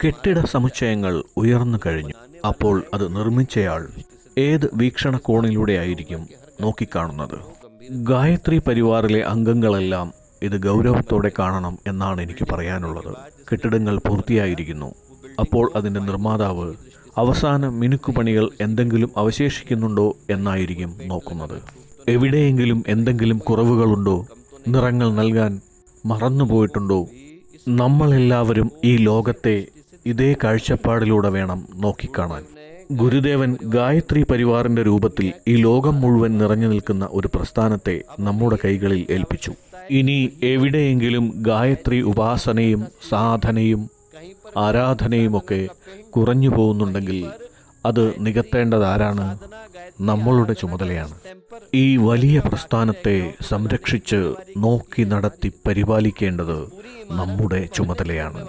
കെട്ടിട സമുച്ചയങ്ങൾ ഉയർന്നു കഴിഞ്ഞു. അപ്പോൾ അത് നിർമ്മിച്ചയാൾ ഏത് വീക്ഷണകോണിലൂടെയായിരിക്കും നോക്കിക്കാണുന്നത്? ഗായത്രി പരിവാറിലെ അംഗങ്ങളെല്ലാം ഇത് ഗൗരവത്തോടെ കാണണം എന്നാണ് എനിക്ക് പറയാനുള്ളത്. കെട്ടിടങ്ങൾ പൂർത്തിയായിരിക്കുന്നു. അപ്പോൾ അതിൻ്റെ നിർമ്മാതാവ് അവസാന മിനുക്കുപണികൾ എന്തെങ്കിലും അവശേഷിക്കുന്നുണ്ടോ എന്നായിരിക്കും നോക്കുന്നത്. എവിടെയെങ്കിലും എന്തെങ്കിലും കുറവുകളുണ്ടോ? നിറങ്ങൾ നൽകാൻ മറന്നുപോയിട്ടുണ്ടോ? നമ്മളെല്ലാവരും ഈ ലോകത്തെ ഇതേ കാഴ്ചപ്പാടിലൂടെ വേണം നോക്കിക്കാണാൻ. ഗുരുദേവൻ ഗായത്രി പരിവാറിന്റെ രൂപത്തിൽ ഈ ലോകം മുഴുവൻ നിറഞ്ഞു നിൽക്കുന്ന ഒരു പ്രസ്ഥാനത്തെ നമ്മുടെ കൈകളിൽ ഏൽപ്പിച്ചു. ഇനി എവിടെയെങ്കിലും ഗായത്രി ഉപാസനയും സാധനയും ആരാധനയുമൊക്കെ കുറഞ്ഞു പോകുന്നുണ്ടെങ്കിൽ അത് നികത്തേണ്ടതാരാണ്? നമ്മളുടെ ചുമതലയാണ്. ഈ വലിയ പ്രസ്ഥാനത്തെ സംരക്ഷിച്ച് നോക്കി നടത്തി പരിപാലിക്കേണ്ടത് നമ്മുടെ ചുമതലയാണ്.